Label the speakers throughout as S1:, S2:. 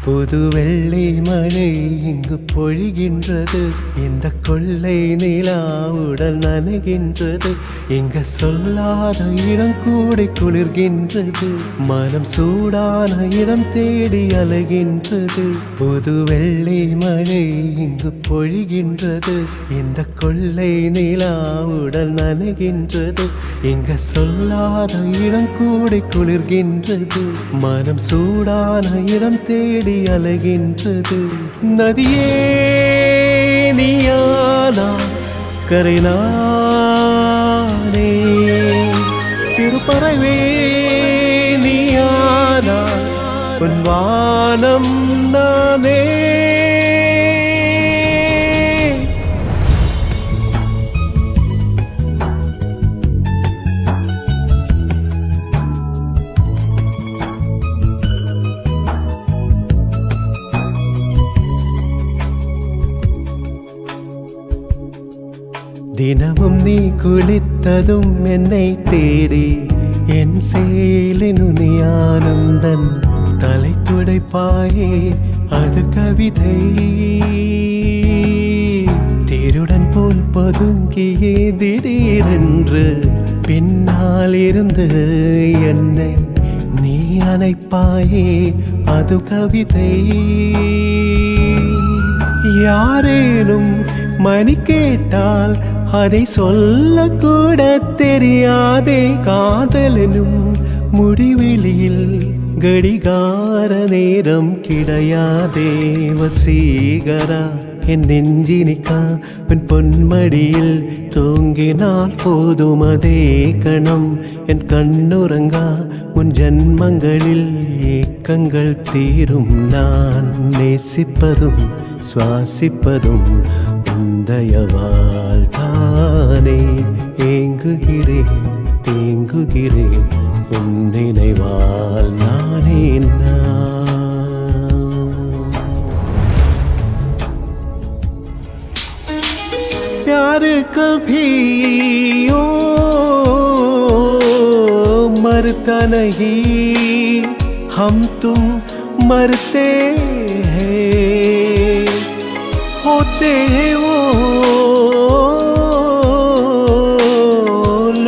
S1: புது வெள்ளை மழை இங்கு பொழிகின்றது. இந்த கொள்ளை நிலா உடல் நனைகின்றது. இங்க சொல்லாத இடம் கூடி குளிர்கின்றது. மனம் சூடான இடம் தேடி அலைகின்றது. புது வெள்ளை மழை இங்கு பொழிகின்றது. இந்த கொள்ளை நிலா உடல் நனைகின்றது. இங்க சொல்லாத இடம் கூடி குளிர்கின்றது. மனம் சூடான இடம் தேடி அலைகின்றது. நதியே நீயானா கரைநானே, சிறு பறவே நீயானா உன் வானம் நானே. தினமும் நீ குளித்ததும் என்னை தேடி என் சேலினு ஆனந்தன் தலை துடைப்பாயே அது கவிதை. திருடன் போல் பதுங்கியே திடீரென்று பின்னால் இருந்து என்னை நீ அணைப்பாயே அது கவிதை. யாரேனும் மணி கேட்டால் அதை சொல்லக்கூட தெரியாதே. காதலனும் முடிவெளியில் கடிகார நேரம் கிடையாதே. வசீகரா என் நெஞ்சினிக்கா உன் பொன்மடியில் தூங்கினால் போதும் அதே கணம். என் கண்ணுறங்கா உன் ஜன்மங்களில் ஏக்கங்கள் தீரும். நான் நேசிப்பதும் சுவாசிப்பதும் உந்தயவால் தானே. ஏங்குகிறேன் தேங்குகிறேன் உன் நினைவால் நானே. प्यार कभी ओ मरता नहीं, हम तुम मरते हैं. होते हैं वो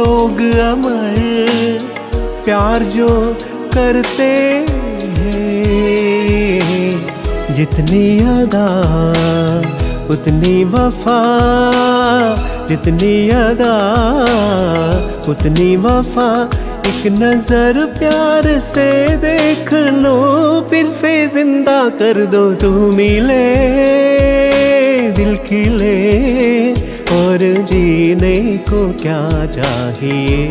S1: लोग अमर, प्यार जो करते हैं. जितनी अदा उतनी वफा, जितनी अदा उतनी वफा. एक नजर प्यार से देख लो, फिर से जिंदा कर दो. तू मिले दिल खिले और जीने को क्या चाहिए.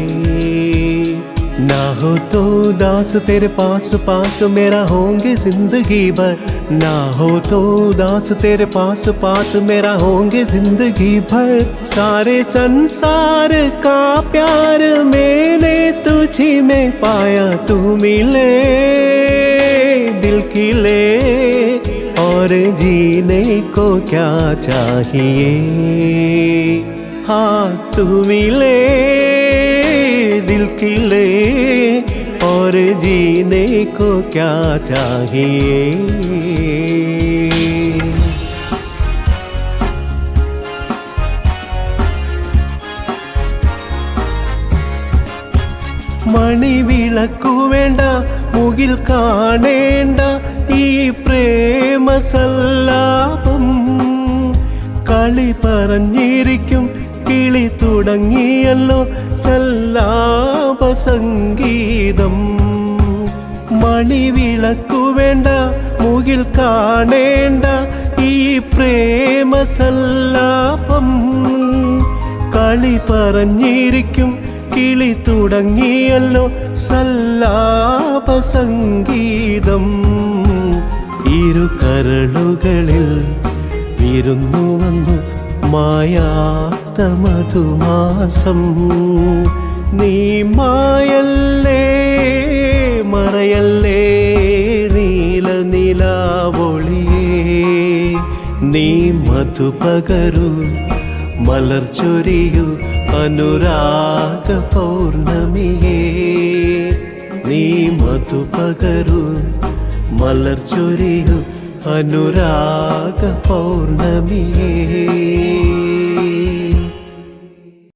S1: ना हो तो उदास तेरे पास पास मेरा होंगे जिंदगी भर. ना हो तो उदास तेरे पास पास मेरा होंगे जिंदगी भर. सारे संसार का प्यार मैंने तुझी में पाया. तू मिले दिल खिले और जीने को क्या चाहिए. हाँ तू मिले दिल खिले और जीने को क्या चाहिए. മണി വിളക്കു വേണ്ട മുകിൽ കാണേണ്ട ഈ പ്രേമ സല്ലാപം. കളി പറഞ്ഞിരിക്കും കിളി തുടങ്ങിയല്ലോ സല്ലാപ സംഗീതം. മണി വിളക്കു വേണ്ട മുകിൽ കാണേണ്ട ഈ പ്രേമ സല്ലാപം. കളി പറഞ്ഞിരിക്കും കിളി തുടങ്ങിയല്ലോ സല്ലാപ സംഗീതം. ഇരു കരളുകളിൽ വിരുന്നു വന്നു മായാത്ത മധുമാസം. നീ മായല്ലേ മറയല്ലേ നീല നിലാവൊളിയേ. നീ മധു പകരു മലർ ചൊരിയു അനുരാഗ പൗർണമിയേ. നീ മധു പകരു മലർച്ചൊരിയു അനുരാഗ പൗർണമിയേ